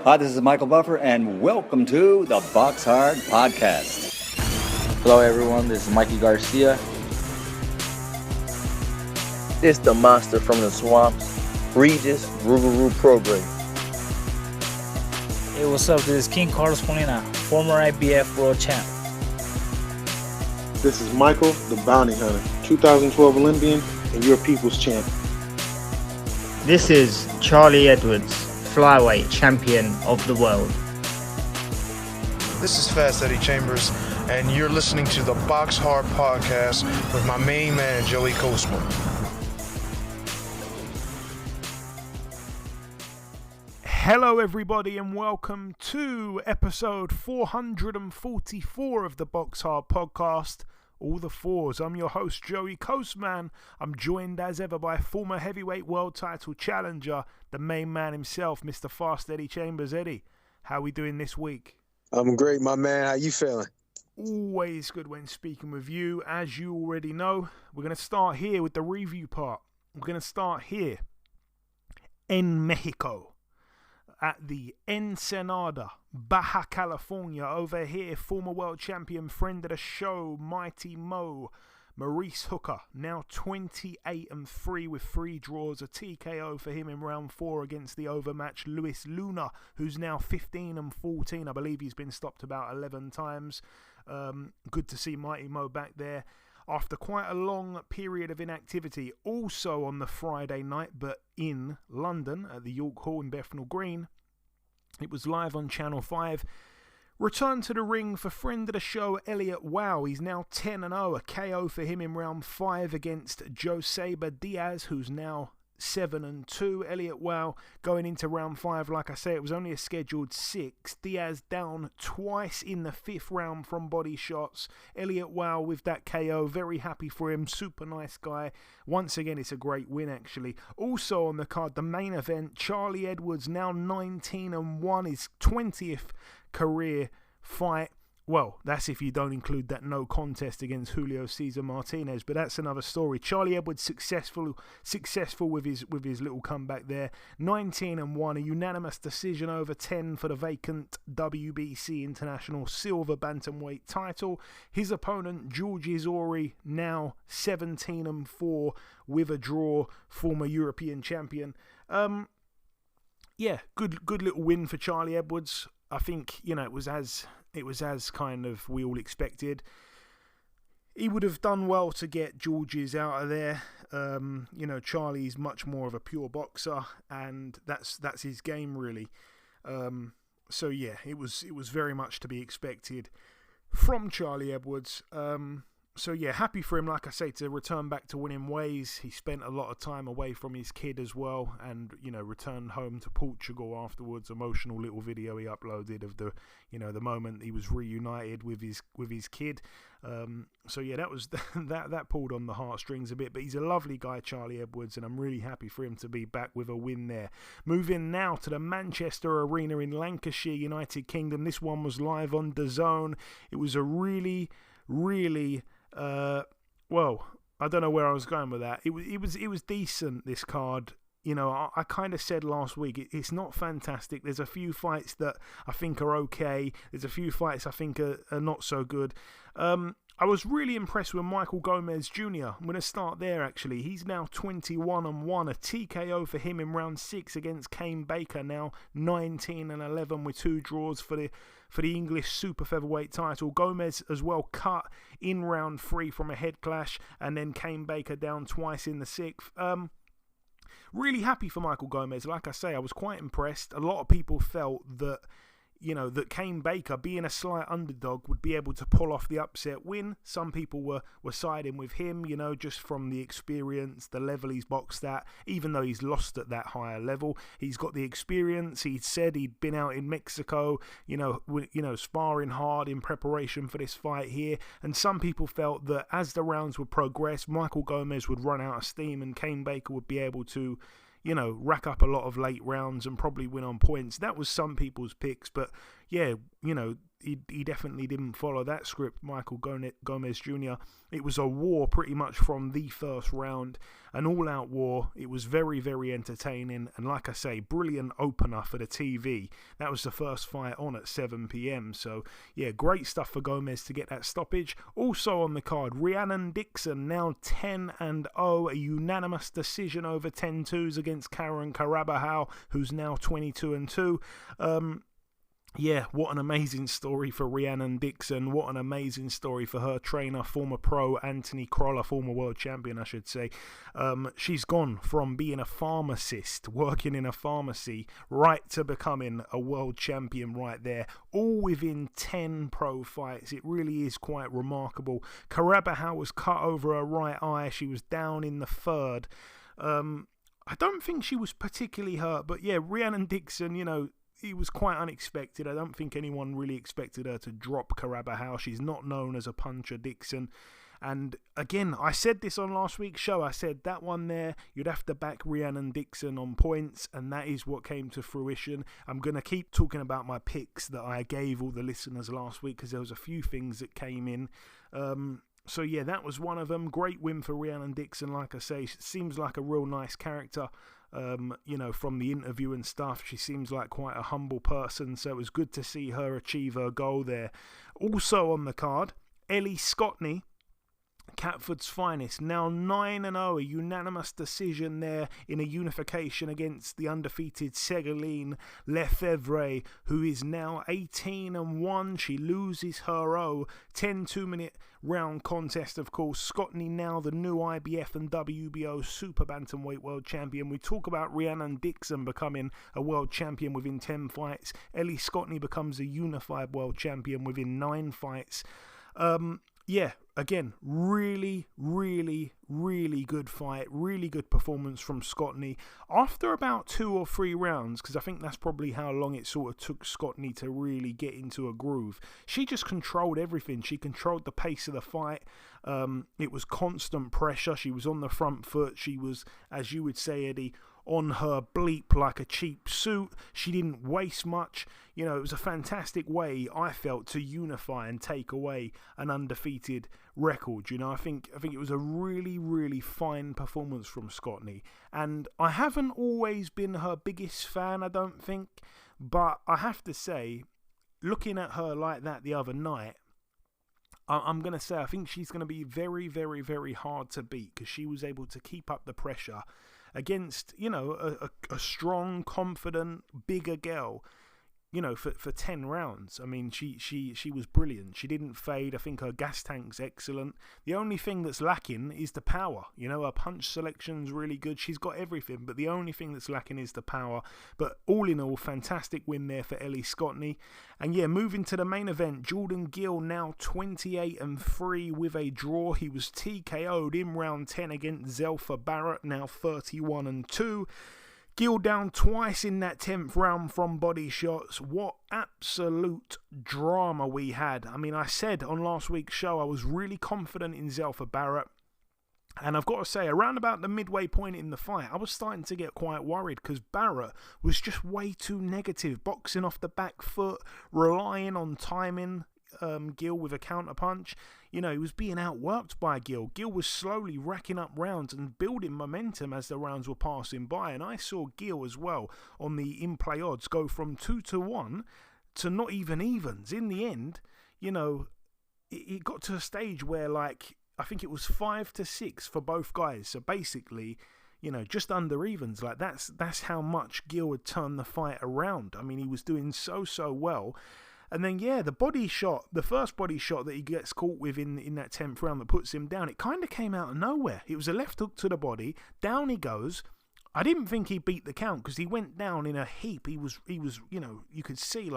Hi, this is Michael Buffer, and welcome to the BoxHard Podcast. Hello, everyone. This is Mikey Garcia. This the monster from the swamps, Regis Rougarou Program. Hey, what's up? This is King Carlos Molina, former IBF world champ. This is Michael, the Bounty Hunter, 2012 Olympian and your people's champ. This is Charlie Edwards, flyweight champion of the world. This is Fast Eddie Chambers, and you're listening to the BoxHard Podcast with my main man, Joey Coastman. Hello everybody and welcome to episode 444 of the BoxHard Podcast, all the fours. I'm your host Joey Coastman. I'm joined as ever by former heavyweight world title challenger, the main man himself, Mr. Fast Eddie Chambers. Eddie, how are we doing this week? I'm great, my man. How you feeling? Always good when speaking with you. As you already know, we're going to start here with the review part. We're going to start here in Mexico, at the Ensenada, Baja California. Over here, former world champion, friend of the show, Mighty Mo, Maurice Hooker, now 28-3 with 3 draws, a TKO for him in round 4 against the overmatched Luis Luna, who's now 15-14. I believe he's been stopped about 11 times. Good to see Mighty Mo back there after quite a long period of inactivity. Also on the Friday night, but in London at the York Hall in Bethnal Green, it was live on Channel 5. Return to the ring for friend of the show, Elliot Wow. He's now 10-0, a KO for him in round 5 against Joseba Diaz, who's now 7-2. Elliot Wow going into round 5. Like I say, it was only a scheduled 6. Diaz down twice in the 5th round from body shots. Elliot Wow with that KO. Very happy for him. Super nice guy. Once again, it's a great win, actually. Also on the card, the main event, Charlie Edwards, now 19-1. His 20th career fight. Well, that's if you don't include that no contest against Julio Cesar Martinez, but that's another story. Charlie Edwards successful with his little comeback there. 19-1, a unanimous decision over 10 for the vacant WBC International Silver Bantamweight title. His opponent, George Izori, now 17-4 with a draw, former European champion. Yeah, good little win for Charlie Edwards. I think, it was as kind of we all expected. He would have done well to get George's out of there. Charlie's much more of a pure boxer, and that's his game really. So yeah, it was very much to be expected from Charlie Edwards. So yeah, happy for him, like I say, to return back to winning ways. He spent a lot of time away from his kid as well, and returned home to Portugal afterwards. Emotional little video he uploaded of the moment he was reunited with his kid. So yeah, that was that pulled on the heartstrings a bit. But he's a lovely guy, Charlie Edwards, and I'm really happy for him to be back with a win there. Moving now to the Manchester Arena in Lancashire, United Kingdom. This one was live on DAZN. It was a really well, I don't know where I was going with that. It was decent, this card. I kind of said last week, it's not fantastic. There's a few fights that I think are okay. There's a few fights I think are not so good. I was really impressed with Michael Gomez Jr. I'm going to start there, actually. He's now 21-1, a TKO for him in round 6 against Kane Baker, now 19-11 with 2 draws for the English super featherweight title. Gomez as well cut in round 3 from a head clash, and then Kane Baker down twice in the 6th. Really happy for Michael Gomez. Like I say, I was quite impressed. A lot of people felt that that Kane Baker, being a slight underdog, would be able to pull off the upset win. Some people were siding with him, just from the experience, the level he's boxed at. Even though he's lost at that higher level, he's got the experience. He said he'd been out in Mexico, sparring hard in preparation for this fight here. And some people felt that as the rounds would progress, Michael Gomez would run out of steam and Kane Baker would be able to rack up a lot of late rounds and probably win on points. That was some people's picks, but, yeah, he definitely didn't follow that script, Michael Gomez Jr. It was a war pretty much from the first round, an all-out war. It was very, very entertaining, and like I say, brilliant opener for the TV. That was the first fight on at 7 p.m. So, yeah, great stuff for Gomez to get that stoppage. Also on the card, Rhiannon Dixon, now 10-0, a unanimous decision over 10-2s against Karen Caraballo, who's now 22-2. Yeah, what an amazing story for Rhiannon Dixon. What an amazing story for her trainer, former pro Anthony Crolla, former world champion, I should say. She's gone from being a pharmacist, working in a pharmacy, right to becoming a world champion right there, all within 10 pro fights. It really is quite remarkable. Caraballo was cut over her right eye. She was down in the third. I don't think she was particularly hurt, but yeah, Rhiannon Dixon, it was quite unexpected. I don't think anyone really expected her to drop Caraballo. She's not known as a puncher, Dixon. And again, I said this on last week's show. I said that one there, you'd have to back Rhiannon Dixon on points, and that is what came to fruition. I'm going to keep talking about my picks that I gave all the listeners last week because there was a few things that came in. So yeah, that was one of them. Great win for Rhiannon Dixon. Like I say, seems like a real nice character. From the interview and stuff, she seems like quite a humble person, so it was good to see her achieve her goal there. Also on the card, Ellie Scotney, Catford's finest, now 9-0, a unanimous decision there in a unification against the undefeated Ségolène Lefebvre, who is now 18-1. She loses her 10 2-minute round contest, of course. Scotney now the new IBF and WBO super bantamweight world champion. We talk about Rhiannon Dixon becoming a world champion within 10 fights. Ellie Scotney becomes a unified world champion within 9 fights. Yeah, again, really, really, really good fight. Really good performance from Scotney. After about 2 or 3 rounds, because I think that's probably how long it sort of took Scotney to really get into a groove, she just controlled everything. She controlled the pace of the fight. It was constant pressure. She was on the front foot. She was, as you would say, Eddie, on her bleep like a cheap suit. She didn't waste much. It was a fantastic way, I felt, to unify and take away an undefeated record. I think it was a really, really fine performance from Scotney. And I haven't always been her biggest fan, I don't think. But I have to say, looking at her like that the other night, I'm going to say I think she's going to be very, very, very hard to beat because she was able to keep up the pressure against, a strong, confident, bigger girl, for 10 rounds. I mean, she was brilliant. She didn't fade. I think her gas tank's excellent. The only thing that's lacking is the power. Her punch selection's really good. She's got everything, but the only thing that's lacking is the power. But all in all, fantastic win there for Ellie Scotney. And yeah, moving to the main event, Jordan Gill now 28-3 with a draw. He was TKO'd in round 10 against Zelfa Barrett, now 31-2. Gill down twice in that 10th round from body shots. What absolute drama we had. I mean, I said on last week's show I was really confident in Zelfa Barrett. And I've got to say, around about the midway point in the fight, I was starting to get quite worried because Barrett was just way too negative, boxing off the back foot, relying on timing Gill with a counter punch. He was being outworked by Gill. Gill was slowly racking up rounds and building momentum as the rounds were passing by. And I saw Gill as well on the in-play odds go from 2-1 to not even evens. In the end, it got to a stage where, I think it was 5-6 for both guys. So basically, just under evens. That's how much Gill had turned the fight around. I mean, he was doing so well. And then, yeah, the first body shot that he gets caught with in that 10th round that puts him down, it kind of came out of nowhere. It was a left hook to the body. Down he goes. I didn't think he beat the count because he went down in a heap. He was, you could see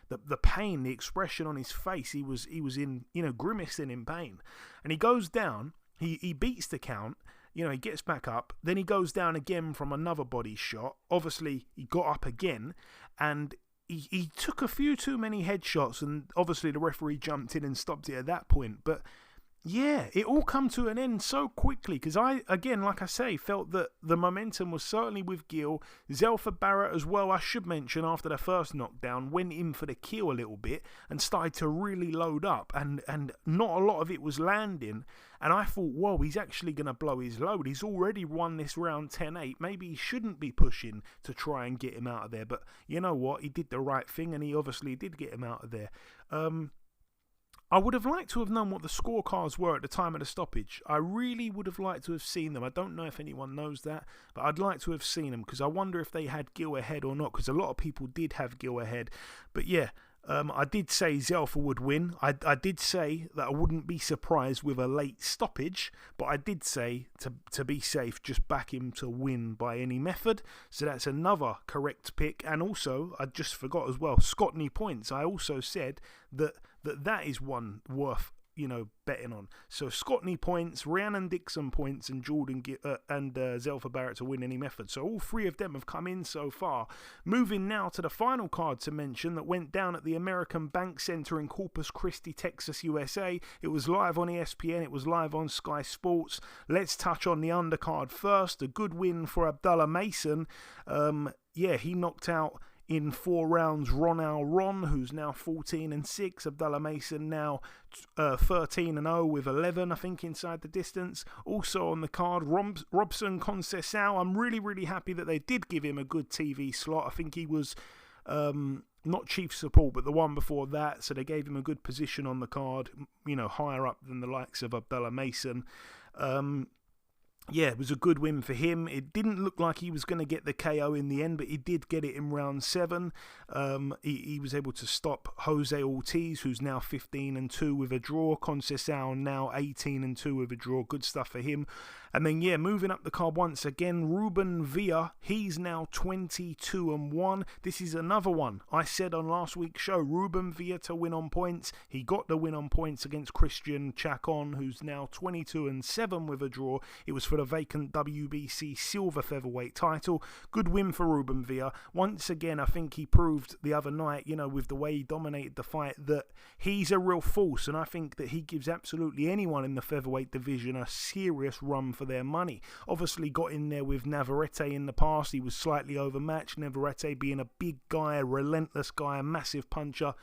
the pain, the expression on his face. He was in, grimacing in pain. And he goes down. He beats the count. He gets back up. Then he goes down again from another body shot. Obviously, he got up again and he took a few too many headshots, and obviously the referee jumped in and stopped it at that point. But yeah, it all come to an end so quickly because I, again, like I say, felt that the momentum was certainly with Gill. Zelfa Barrett as well, I should mention, after the first knockdown, went in for the kill a little bit and started to really load up, and not a lot of it was landing. And I thought, whoa, he's actually going to blow his load. He's already won this round 10-8. Maybe he shouldn't be pushing to try and get him out of there. But you know what? He did the right thing, and he obviously did get him out of there. I would have liked to have known what the scorecards were at the time of the stoppage. I really would have liked to have seen them. I don't know if anyone knows that, but I'd like to have seen them because I wonder if they had Gill ahead or not, because a lot of people did have Gill ahead. But yeah, I did say Zelfa would win. I did say that I wouldn't be surprised with a late stoppage, but I did say to be safe, just back him to win by any method. So that's another correct pick. And also, I just forgot as well, Scotney points. I also said that is one worth, betting on. So Scotney points, Rhiannon Dixon points, and Zelfa Barrett to win any method. So all three of them have come in so far. Moving now to the final card to mention that went down at the American Bank Center in Corpus Christi, Texas, USA. It was live on ESPN. It was live on Sky Sports. Let's touch on the undercard first. A good win for Abdullah Mason. He knocked out in 4 rounds Ron, who's now 14-6. Abdullah Mason now 13-0 with 11, I think, inside the distance. Also on the card, Robson Conceição. I'm really, really happy that they did give him a good TV slot. I think he was not chief support, but the one before that. So they gave him a good position on the card, higher up than the likes of Abdullah Mason. Yeah, it was a good win for him. It didn't look like he was going to get the KO in the end, but he did get it in round 7. He was able to stop Jose Ortiz, who's now 15-2 with a draw. Conceição now 18-2 with a draw. Good stuff for him. And then, moving up the card once again, Ruben Villa. He's now 22-1. This is another one. I said on last week's show, Ruben Villa to win on points. He got the win on points against Christian Chacon, who's now 22-7 with a draw. It was for the vacant WBC silver featherweight title. Good win for Ruben Villa. Once again, I think he proved the other night, with the way he dominated the fight, that he's a real force, and I think that he gives absolutely anyone in the featherweight division a serious run for their money. Obviously got in there with Navarrete in the past. He was slightly overmatched. Navarrete being a big guy, a relentless guy, a massive puncher.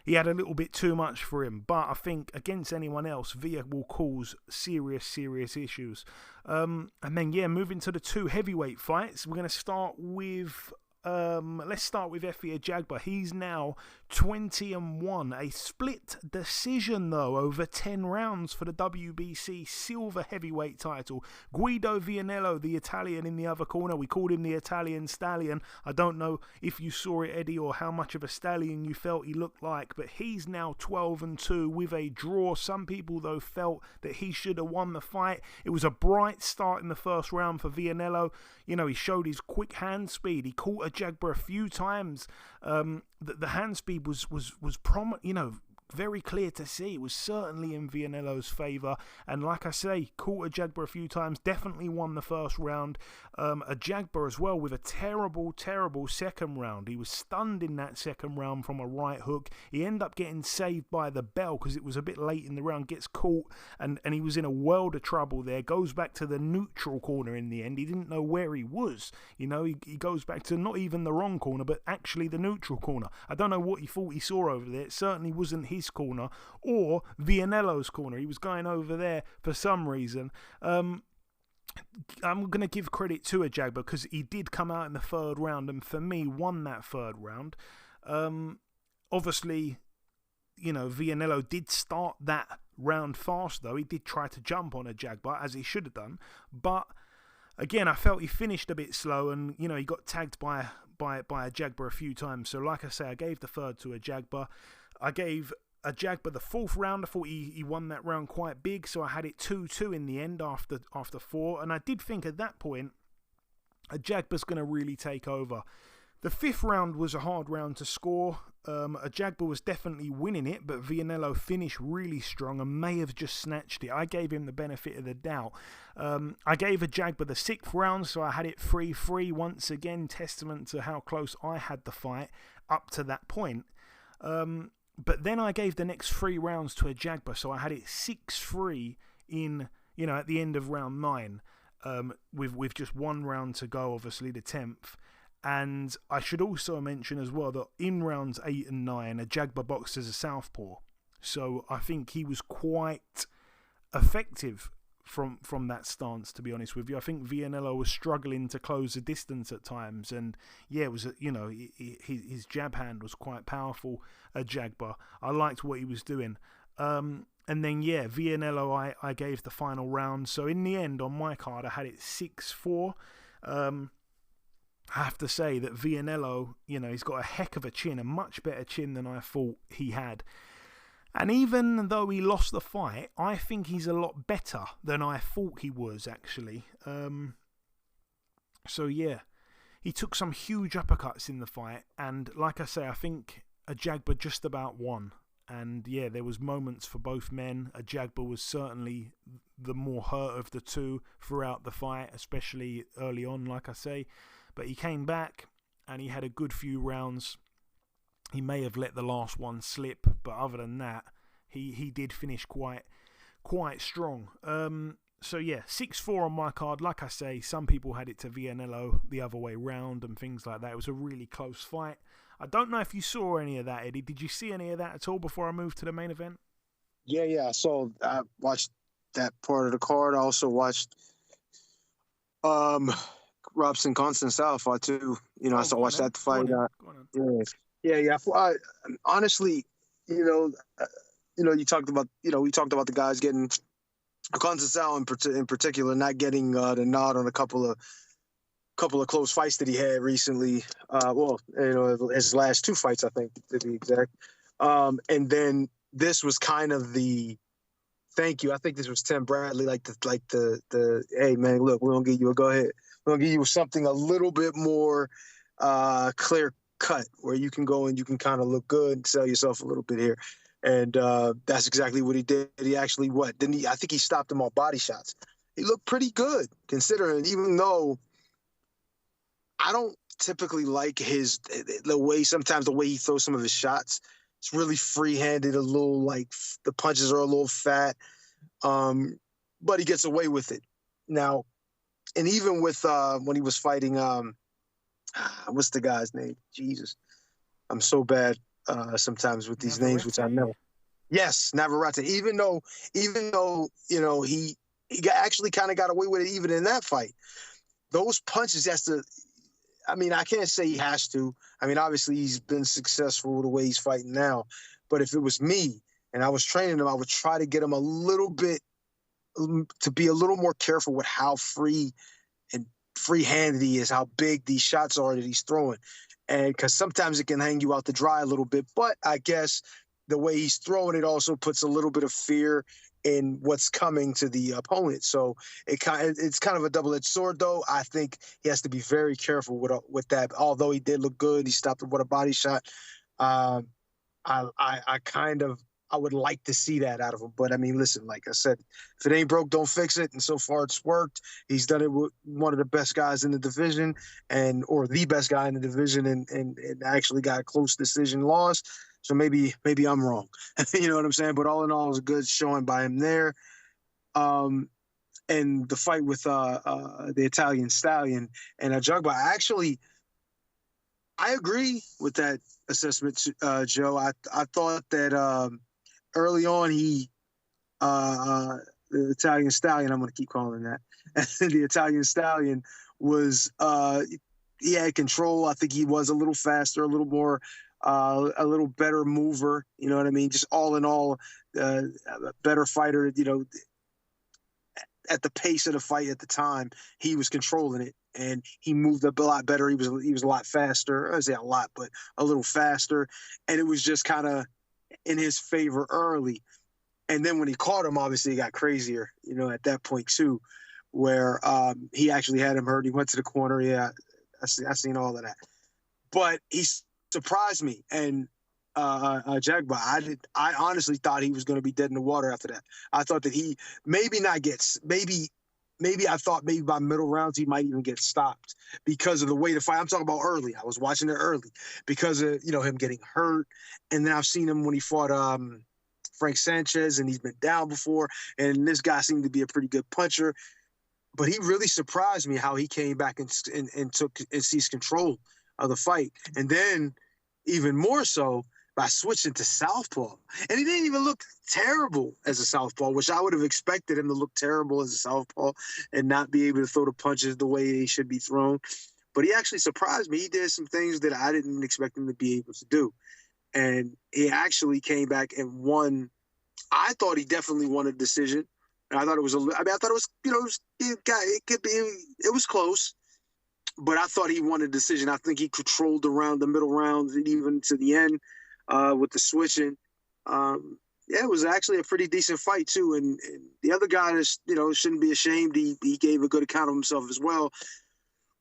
He had a little bit too much for him, but I think against anyone else, Villa will cause serious issues. And then, moving to the 2 heavyweight fights, we're going to start with... let's start with Efe Ajagba. He's now 20-1. A split decision, though, over 10 rounds for the WBC silver heavyweight title. Guido Vianello, the Italian, in the other corner. We called him the Italian Stallion. I don't know if you saw it, Eddie, or how much of a stallion you felt he looked like, but he's now 12-2 with a draw. Some people, though, felt that he should have won the fight. It was a bright start in the first round for Vianello. He showed his quick hand speed. He caught Ajagba a few times. The hand speed was very clear to see. It was certainly in Vianello's favour, and like I say, caught Ajagba a few times, definitely won the first round. Ajagba as well with a terrible second round. He was stunned in that second round from a right hook. He ended up getting saved by the bell because it was a bit late in the round, gets caught, and he was in a world of trouble there. Goes back to the neutral corner in the end. He didn't know where he was. He goes back to not even the wrong corner, but actually the neutral corner. I don't know what he thought he saw over there. It certainly wasn't his corner or Vianello's corner. He was going over there for some reason. I'm going to give credit to Ajagba because he did come out in the 3rd round and for me won that 3rd round. Obviously, Vianello did start that round fast though. He did try to jump on Ajagba as he should have done, but again, I felt he finished a bit slow and he got tagged by Ajagba a few times. So like I say, I gave the 3rd to Ajagba. I gave Ajagba the 4th round. I thought he won that round quite big, so I had it 2-2 in the end after 4. And I did think at that point, Ajagba's going to really take over. The 5th round was a hard round to score. Ajagba was definitely winning it, but Vianello finished really strong and may have just snatched it. I gave him the benefit of the doubt. I gave Ajagba the 6th round, so I had it 3-3. Once again, testament to how close I had the fight up to that point. But then I gave the next 3 rounds to a Jagba, so I had it 6-3 in, at the end of round 9, with just 1 round to go, obviously the 10th. And I should also mention as well that in rounds 8 and 9, a Jagba boxed as a southpaw. So I think he was quite effective from that stance, to be honest with you. I think Vianello was struggling to close the distance at times, and it was his jab hand was quite powerful. Jagba, I liked what he was doing, and then Vianello I gave the final round. So in the end, on my card, I had it 6-4. I have to say that Vianello, he's got a heck of a chin, a much better chin than I thought he had. And even though he lost the fight, I think he's a lot better than I thought he was, actually. He took some huge uppercuts in the fight. And like I say, I think Jagba just about won. And there was moments for both men. Jagba was certainly the more hurt of the two throughout the fight, especially early on, like I say. But he came back and he had a good few rounds. He may have let the last one slip, but other than that, he did finish quite strong. 6-4 on my card. Like I say, some people had it to Vianello the other way round and things like that. It was a really close fight. I don't know if you saw any of that, Eddie. Did you see any of that at all before I moved to the main event? Yeah. I watched that part of the card. I also watched Robson Constance Alpha too. I still watched that fight. Honestly, you talked about we talked about the guys getting Constance in particular not getting the nod on a couple of close fights that he had recently. His last 2 fights, I think, to be exact. And then this was kind of the thank you. I think this was Tim Bradley, like the hey man, look, we're gonna give you a go ahead. We're gonna give you something a little bit more clear cut where you can go and you can kind of look good and sell yourself a little bit here. And that's exactly what he did. He actually I think he stopped him on body shots. He looked pretty good considering, even though I don't typically like the way he throws some of his shots. It's really free-handed, a little like the punches are a little fat, but he gets away with it. Now, and even with when he was fighting, what's the guy's name? Jesus, I'm so bad sometimes with these names, which I know. Yes, Navarrete. Even though he actually kind of got away with it even in that fight. Those punches I can't say he has to. Obviously he's been successful the way he's fighting now. But if it was me and I was training him, I would try to get him a little bit to be a little more careful with how free-handed he is, how big these shots are that he's throwing. And because sometimes it can hang you out to dry a little bit. But I guess the way he's throwing it also puts a little bit of fear in what's coming to the opponent. So it's kind of a double-edged sword, though. I think he has to be very careful with that. Although he did look good, he stopped him with a body shot. I would like to see that out of him. But listen, like I said, if it ain't broke, don't fix it. And so far it's worked. He's done it with one of the best guys in the division or the best guy in the division and actually got a close decision loss. So maybe I'm wrong. You know what I'm saying? But all in all, it was a good showing by him there. And the fight with the Italian Stallion and Jagba, I agree with that assessment, Joe. I thought that early on the Italian Stallion, I'm going to keep calling him that, the Italian Stallion was he had control. I think he was a little faster, a little more a little better mover, you know what I mean? Just all in all, a better fighter, at the pace of the fight at the time, he was controlling it and he moved up a lot better. He was a lot faster. I say a lot, but a little faster. And it was just kind of in his favor early. And then when he caught him, obviously it got crazier, at that point too, where he actually had him hurt. He went to the corner. Yeah, I seen all of that. But he surprised me. And Jagba, I honestly thought he was going to be dead in the water after that. I thought that he maybe maybe I thought maybe by middle rounds he might even get stopped because of the way the fight. I'm talking about early. I was watching it early because of him getting hurt, and then I've seen him when he fought Frank Sanchez, and he's been down before. And this guy seemed to be a pretty good puncher, but he really surprised me how he came back and seized control of the fight, and then even more so by switching to southpaw. And he didn't even look terrible as a southpaw, which I would have expected him to look terrible as a southpaw and not be able to throw the punches the way they should be thrown. But he actually surprised me. He did some things that I didn't expect him to be able to do. And he actually came back and won. I thought he definitely won a decision. And I thought it was it was close. But I thought he won a decision. I think he controlled around the middle rounds and even to the end. With the switching, it was actually a pretty decent fight too. And the other guy, shouldn't be ashamed. He gave a good account of himself as well,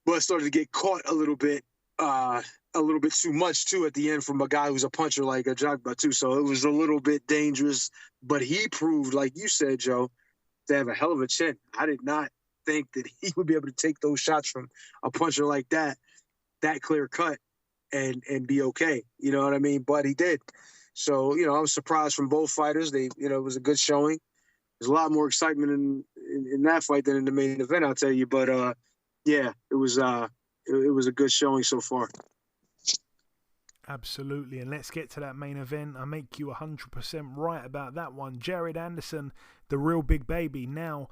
but started to get caught a little bit too much too at the end from a guy who's a puncher like a Jagba too. So it was a little bit dangerous. But he proved, like you said, Joe, to have a hell of a chin. I did not think that he would be able to take those shots from a puncher like that clear cut. And be okay, you know what I mean? But he did. So, I was surprised from both fighters. It was a good showing. There's a lot more excitement in that fight than in the main event, I'll tell you. But, it was a good showing so far. Absolutely. And let's get to that main event. I make you 100% right about that one. Jared Anderson, the real big baby, now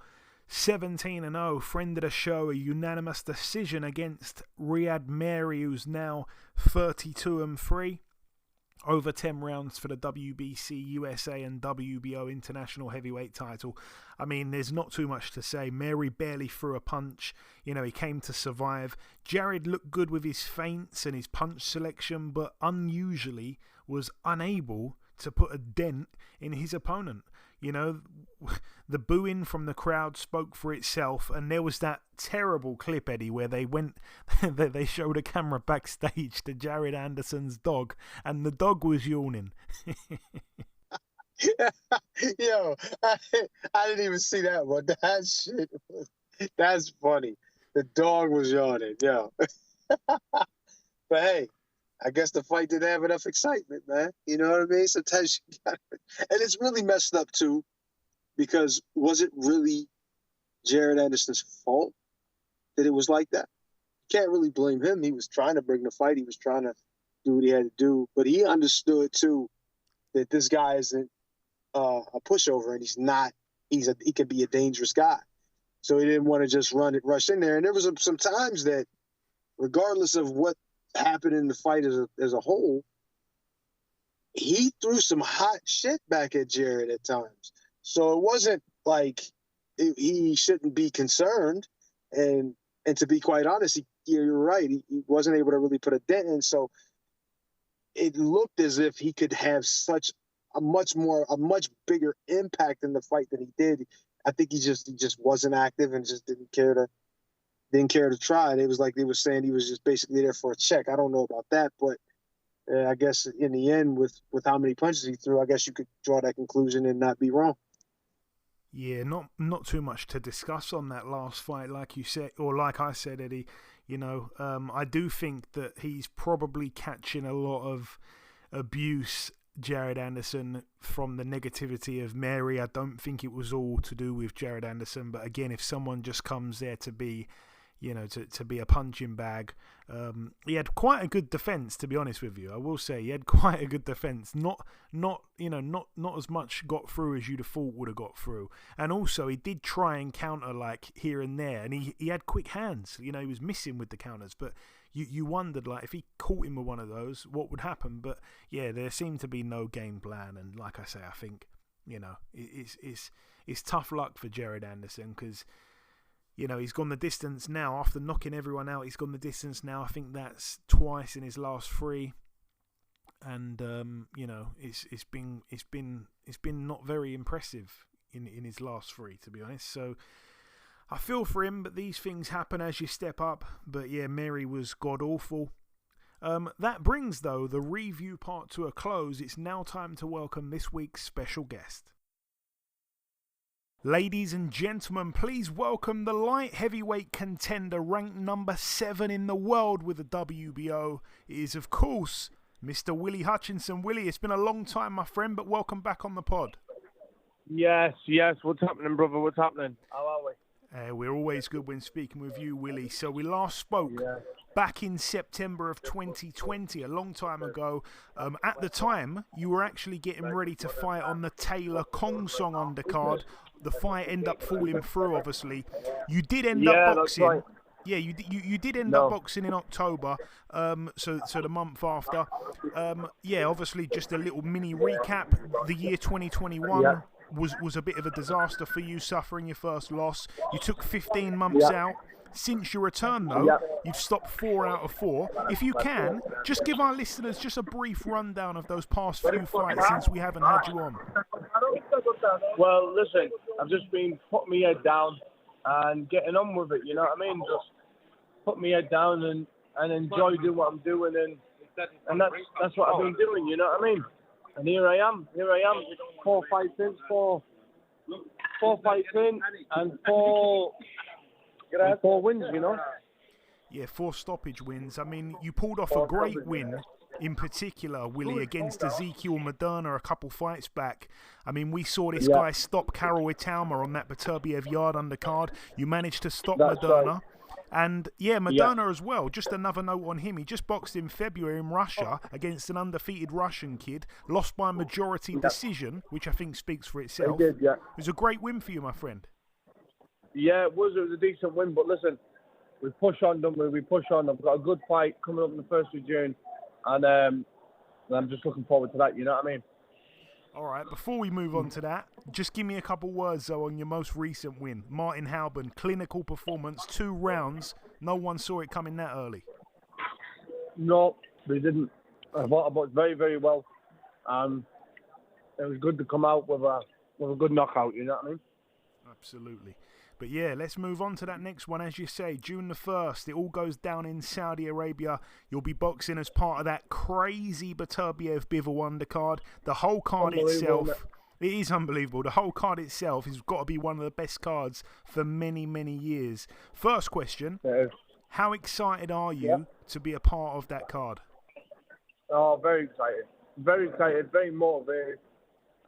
17-0, friend of the show, a unanimous decision against Riyad Mary, who's now 32-3, over 10 rounds for the WBC, USA and WBO international heavyweight title. I mean, there's not too much to say. Mary barely threw a punch. He came to survive. Jared looked good with his feints and his punch selection, but unusually was unable to put a dent in his opponent. The booing from the crowd spoke for itself, and there was that terrible clip, Eddie, where they showed a camera backstage to Jared Anderson's dog, and the dog was yawning. Yo, I didn't even see that one. That's funny. The dog was yawning, yo. But hey, I guess the fight didn't have enough excitement, man. You know what I mean? Sometimes you got to... And it's really messed up, too, because was it really Jared Anderson's fault that it was like that? You can't really blame him. He was trying to bring the fight. He was trying to do what he had to do. But he understood, too, that this guy isn't a pushover, and he's not. He could be a dangerous guy. So he didn't want to just rush in there. And there was some times that, regardless of what happened in the fight as a whole, he threw some hot shit back at Jared at times. So it wasn't like he shouldn't be concerned. And to be quite honest, you're right. He wasn't able to really put a dent in. So it looked as if he could have such a much bigger impact in the fight than he did. I think he just wasn't active and just didn't care to try. And it was like they were saying he was just basically there for a check. I don't know about that, but I guess in the end, with how many punches he threw, I guess you could draw that conclusion and not be wrong. Yeah, not too much to discuss on that last fight, like you said, or like I said, Eddie. I do think that he's probably catching a lot of abuse, Jared Anderson, from the negativity of Mary. I don't think it was all to do with Jared Anderson, but again, if someone just comes there to be, to be a punching bag, he had quite a good defense, to be honest with you. I will say he had quite a good defense. Not as much got through as you'd have thought would have got through. And also he did try and counter like here and there, and he had quick hands. He was missing with the counters, but you wondered, like, if he caught him with one of those, what would happen? But yeah, there seemed to be no game plan. And like I say, I think it's tough luck for Jared Anderson, because he's gone the distance now after knocking everyone out. He's gone the distance now. I think that's twice in his last three, and it's been not very impressive in his last three, to be honest. So I feel for him, but these things happen as you step up. But yeah, Mary was god awful. That brings, though, the review part to a close. It's now time to welcome this week's special guest. Ladies and gentlemen, please welcome the light heavyweight contender ranked number 7 in the world with the WBO. It is, of course, Mr. Willy Hutchinson. Willy, it's been a long time, my friend, but welcome back on the pod. Yes. What's happening, brother? What's happening? How are we? We're always good when speaking with you, Willy. So we last spoke back in September of 2020, a long time ago. At the time, you were actually getting ready to fight on the Taylor Kong Song undercard. The fight ended up falling through, obviously. You did end up boxing. Right. Yeah, you did end up boxing in October, so the month after. Obviously, just a little mini recap. The year 2021 was a bit of a disaster for you, suffering your first loss. You took 15 months out. Since your return, though, you've stopped 4 out of 4. If you can, just give our listeners just a brief rundown of those past few fights since we haven't had you on. Well, listen, I've just been putting my head down and getting on with it, you know what I mean? Just put my head down and enjoy doing what I'm doing, and that's what I've been doing, you know what I mean? And here I am, 4 fights in, four fights in, and four wins, you know? Yeah, 4 stoppage wins. I mean, you pulled off a great win, in particular, Willy, against Ezekiel Moderna a couple fights back. I mean, we saw this guy stop Karol Itaumer on that Beterbiev yard undercard. You managed to stop Moderna. Right. And, Moderna as well. Just another note on him. He just boxed in February in Russia against an undefeated Russian kid. Lost by majority decision, which I think speaks for itself. He did, It was a great win for you, my friend. Yeah, it was a decent win. But listen, we push on them. We push on them. We've got a good fight coming up on the 1st of June. And I'm just looking forward to that, you know what I mean? All right, before we move on to that, just give me a couple words, though, on your most recent win. Martin Halban, clinical performance, 2 rounds. No one saw it coming that early. No, they didn't. I thought about it very, very well. It was good to come out with a good knockout, you know what I mean? Absolutely. But yeah, let's move on to that next one. As you say, June the 1st, it all goes down in Saudi Arabia. You'll be boxing as part of that crazy Beterbiev Bivol undercard. The whole card itself, it is unbelievable. The whole card itself has got to be one of the best cards for many, many years. First question, how excited are you to be a part of that card? Oh, very excited. Very excited, very motivated.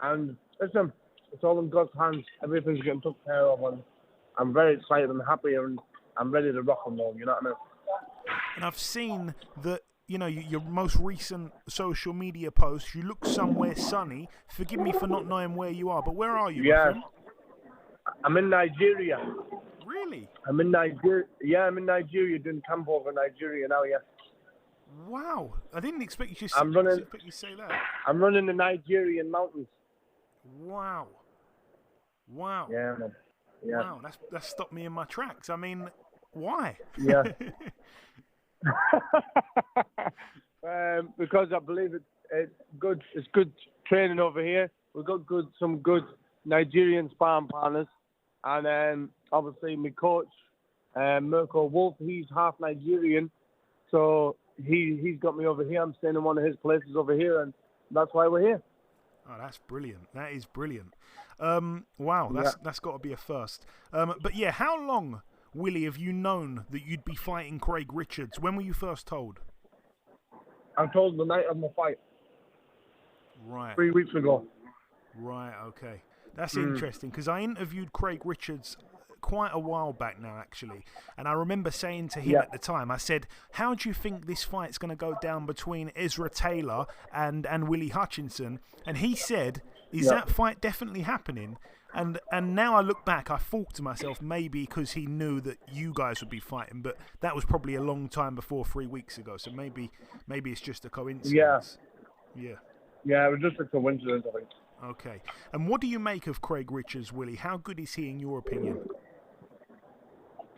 And listen, it's all in God's hands. Everything's getting taken care of. And I'm very excited and happy, and I'm ready to rock and roll, you know what I mean? And I've seen that, you know, your most recent social media post, you look somewhere sunny. Forgive me for not knowing where you are, but where are you, my friend? I'm in Nigeria. Really? I'm in Nigeria. Yeah, I'm in Nigeria, doing camp over in Nigeria now, Wow. I didn't expect you to say that. I'm running the Nigerian mountains. Wow. Yeah, man. Yeah. Wow, that's stopped me in my tracks. I mean, why? Yeah. Because I believe it's good. It's good training over here. We've got some good Nigerian sparring partners, and obviously my coach, Mirko Wolf. He's half Nigerian, so he's got me over here. I'm staying in one of his places over here, and that's why we're here. Oh, that's brilliant. That is brilliant. Wow, that's got to be a first. But yeah, how long, Willy, have you known that you'd be fighting Craig Richards? When were you first told? I was told the night of my fight. Right. 3 weeks ago. Right, okay. That's interesting, because I interviewed Craig Richards quite a while back now, actually. And I remember saying to him at the time, I said, how do you think this fight's going to go down between Ezra Taylor and Willy Hutchinson? And he said, is that fight definitely happening? And now I look back, I thought to myself, maybe because he knew that you guys would be fighting, but that was probably a long time before 3 weeks ago. So maybe it's just a coincidence. Yeah, it was just a coincidence, I think. Okay. And what do you make of Craig Richards, Willy? How good is he in your opinion?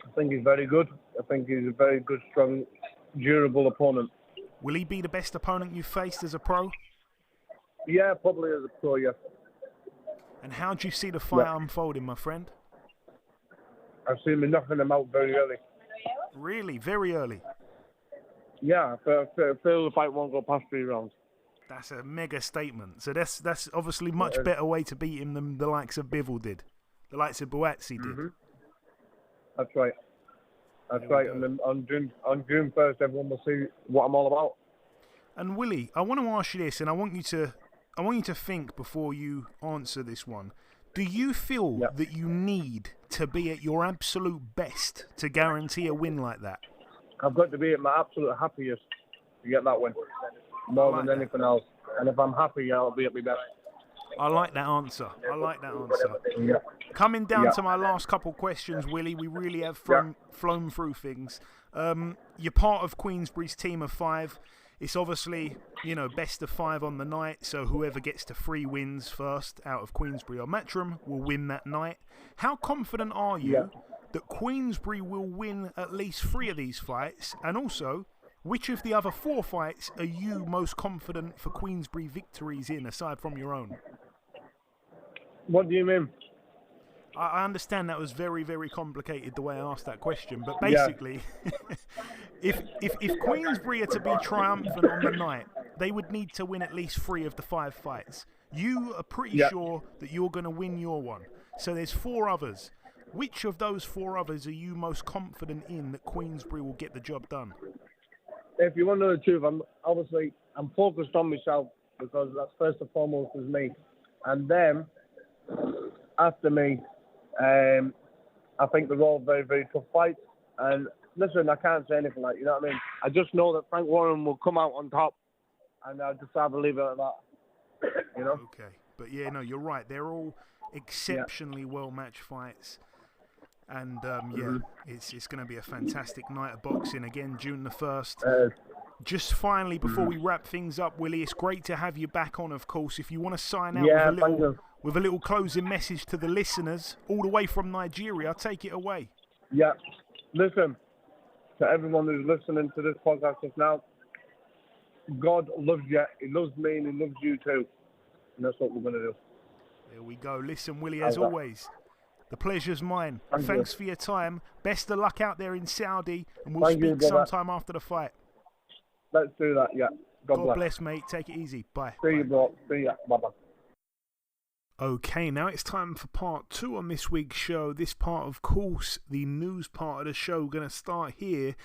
I think he's very good. I think he's a very good, strong, durable opponent. Will he be the best opponent you've faced as a pro? Yeah, probably as a pro, yeah. And how do you see the fight unfolding, my friend? I've seen him knocking him out very early. Really? Very early? Yeah, I feel the fight won't go past 3 rounds. That's a mega statement. So that's obviously much better way to beat him than the likes of Bivol did. the likes of Buatsi did. Mm-hmm. That's right. That's right. And then on June 1st, everyone will see what I'm all about. And Willy, I want to ask you this, and I want you to think before you answer this one. Do you feel that you need to be at your absolute best to guarantee a win like that? I've got to be at my absolute happiest to get that win, more than anything else. And if I'm happy, I'll be at my best. I like that answer. Yeah. Coming down to my last couple questions, Willy, we really have flown through things. You're part of Queensbury's team of 5. It's obviously, best of 5 on the night, so whoever gets to 3 wins first out of Queensbury or Matchroom will win that night. How confident are you that Queensbury will win at least 3 of these fights? And also, which of the other 4 fights are you most confident for Queensbury victories in, aside from your own? What do you mean? I understand that was very, very complicated the way I asked that question, but basically, if Queensbury are to be triumphant on the night, they would need to win at least 3 of the 5 fights. You are pretty sure that you're going to win your one, so there's 4 others. Which of those 4 others are you most confident in that Queensbury will get the job done? If you want to know the truth, I'm focused on myself, because that's first and foremost is me, and then after me. I think they're all very, very tough fights. And listen, I can't say anything like, you know what I mean? I just know that Frank Warren will come out on top, and I'll just have to leave it at that. Okay. But you're right. They're all exceptionally well-matched fights. And it's going to be a fantastic night of boxing again, June the 1st. Just finally, before we wrap things up, Willy, it's great to have you back on, of course. If you want to sign out with a little closing message to the listeners, all the way from Nigeria, take it away. Yeah. Listen, to everyone who's listening to this podcast just now, God loves you. He loves me, and He loves you too. And that's what we're going to do. There we go. Listen, Willy, as always, the pleasure's mine. Thanks for your time. Best of luck out there in Saudi, and we'll speak sometime after the fight. Let's do that, yeah. God bless, mate. Take it easy. Bye. See you, bro. See ya. Bye-bye. Okay, now it's time for part 2 on this week's show. This part, of course, the news part of the show, going to start here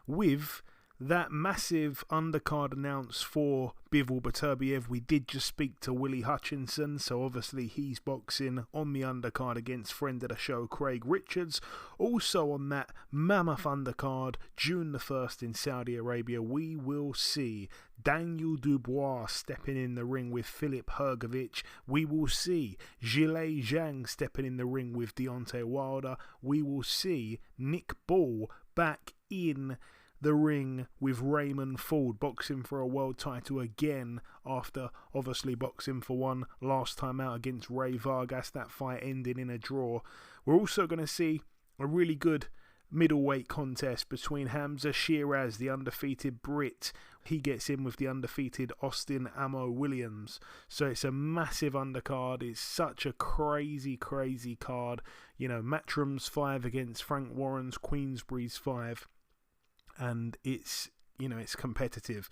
with that massive undercard announced for Bivol Beterbiev. We did just speak to Willy Hutchinson, so obviously he's boxing on the undercard against friend of the show Craig Richards. Also on that mammoth undercard, June the 1st in Saudi Arabia, we will see Daniel Dubois stepping in the ring with Filip Hrgovic. We will see Zhilei Zhang stepping in the ring with Deontay Wilder. We will see Nick Ball back in the ring with Raymond Ford, boxing for a world title again after obviously boxing for one last time out against Ray Vargas. That fight ending in a draw. We're also going to see a really good middleweight contest between Hamza Shiraz, the undefeated Brit. He gets in with the undefeated Austin Amo Williams. So it's a massive undercard. It's such a crazy, crazy card. Matchroom's 5 against Frank Warren's Queensbury's 5. And it's competitive.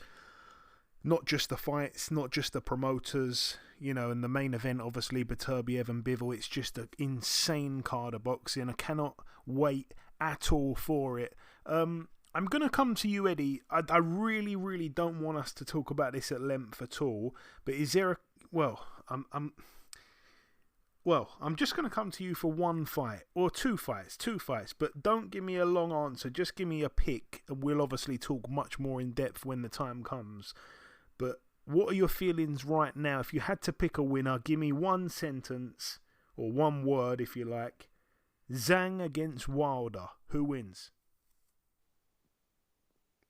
Not just the fights, not just the promoters, and the main event, obviously, Beterbiev and Bivol. It's just an insane card of boxing. I cannot wait at all for it. I'm going to come to you, Eddie. I really, really don't want us to talk about this at length at all, but is there I'm just going to come to you for one fight, or two fights, but don't give me a long answer, just give me a pick, and we'll obviously talk much more in depth when the time comes. But what are your feelings right now? If you had to pick a winner, give me one sentence, or one word if you like. Zhang against Wilder, who wins?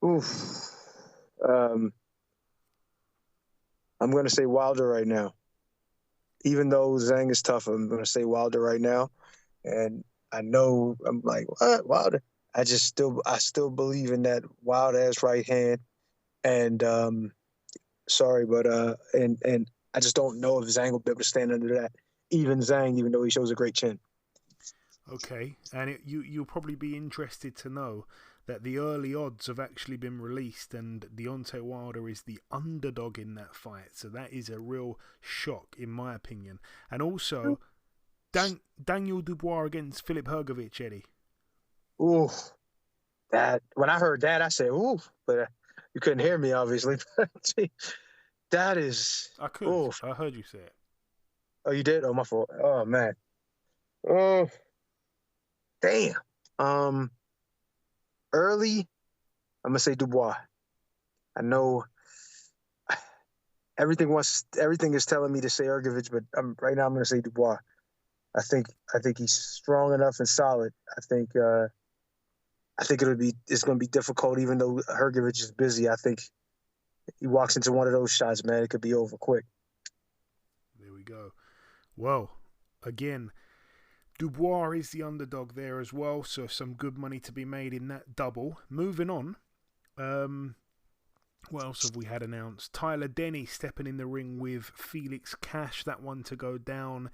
Oof. I'm going to say Wilder right now. Even though Zhang is tough, I'm going to say Wilder right now. And I know, I'm like, what? Wilder? I still believe in that wild-ass right hand. And sorry, but and I just don't know if Zhang will be able to stand under that. Even Zhang, even though he shows a great chin. Okay, and you'll probably be interested to know that the early odds have actually been released, and Deontay Wilder is the underdog in that fight. So that is a real shock, in my opinion. And also, Daniel Dubois against Filip Hrgović, Eddie. Ooh, that when I heard that, I said, "Ooh," but you couldn't hear me, obviously. That is. I could. Ooh. I heard you say it. Oh, you did? Oh, my fault. Oh man. Oh, damn. Early, I'm gonna say Dubois. I know everything is telling me to say Hrgović, but right now I'm gonna say Dubois. I think he's strong enough and solid. I think it's gonna be difficult, even though Hrgović is busy. I think he walks into one of those shots, man, it could be over quick. There we go. Well, again, Dubois is the underdog there as well, so some good money to be made in that double. Moving on, what else have we had announced? Tyler Denny stepping in the ring with Felix Cash. That one to go down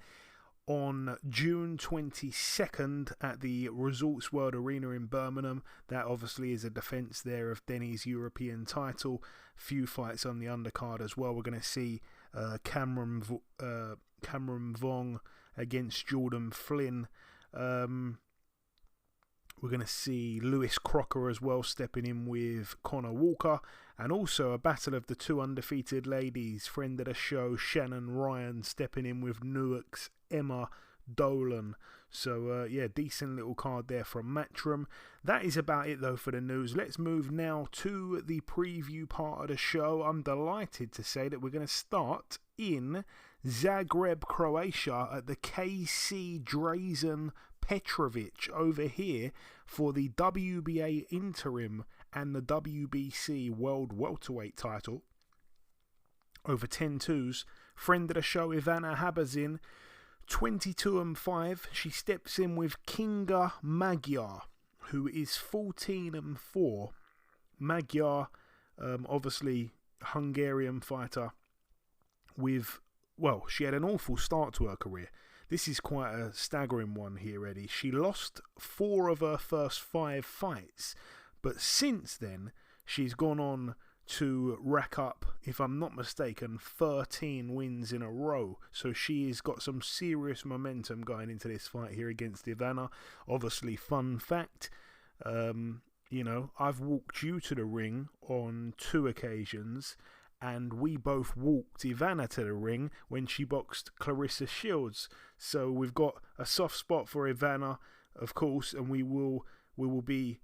on June 22nd at the Resorts World Arena in Birmingham. That obviously is a defence there of Denny's European title. Few fights on the undercard as well. We're going to see Cameron Vong against Jordan Flynn. We're going to see Lewis Crocker as well stepping in with Connor Walker. And also a battle of the two undefeated ladies. Friend of the show, Shannon Ryan, stepping in with Newark's Emma Dolan. So, decent little card there from Matchroom. That is about it, though, for the news. Let's move now to the preview part of the show. I'm delighted to say that we're going to start in Zagreb, Croatia at the KC Drazen Petrovic over here for the WBA Interim and the WBC World Welterweight title. Over 10-2s. Friend of the show, Ivana Habazin, 22-5. She steps in with Kinga Magyar, who is 14-4. Magyar, obviously Hungarian fighter with, well, she had an awful start to her career. This is quite a staggering one here, Eddie. She lost 4 of her first 5 fights, but since then, she's gone on to rack up, if I'm not mistaken, 13 wins in a row. So she's got some serious momentum going into this fight here against Ivana. Obviously, fun fact, I've walked you to the ring on 2 occasions, and we both walked Ivana to the ring when she boxed Clarissa Shields. So we've got a soft spot for Ivana, of course, and we will be,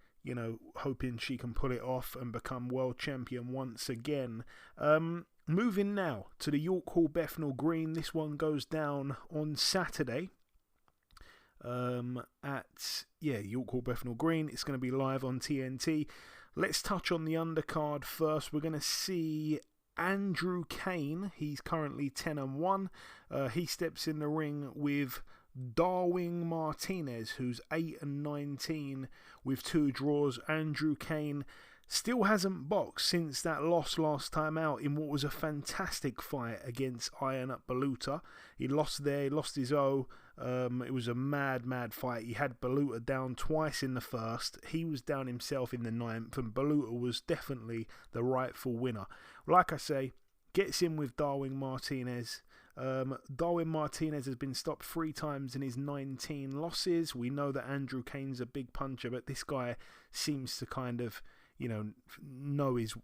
hoping she can pull it off and become world champion once again. Moving now to the York Hall Bethnal Green. This one goes down on Saturday at York Hall Bethnal Green. It's going to be live on TNT. Let's touch on the undercard first. We're going to see Andrew Kane. He's currently 10-1. He steps in the ring with Darwin Martinez, who's 8-19 with 2 draws. Andrew Kane still hasn't boxed since that loss last time out in what was a fantastic fight against Ian Baluta. He lost there, he lost his O. It was a mad fight. He had Baluta down twice in the first. He was down himself in the 9th, and Baluta was definitely the rightful winner. Like I say, gets in with Darwin Martinez. Darwin Martinez has been stopped 3 times in his 19 losses. We know that Andrew Kane's a big puncher, but this guy seems to kind of, know his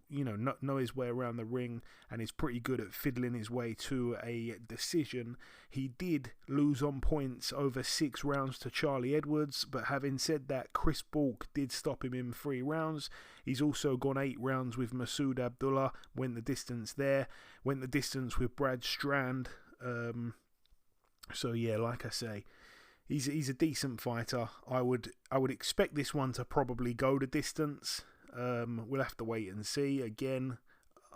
way around the ring and is pretty good at fiddling his way to a decision. He did lose on points over 6 rounds to Charlie Edwards, but having said that, Chris Bulk did stop him in 3 rounds. He's also gone 8 rounds with Masood Abdullah, went the distance there, went the distance with Brad Strand. Like I say, he's a decent fighter. I would expect this one to probably go the distance. We'll have to wait and see. Again,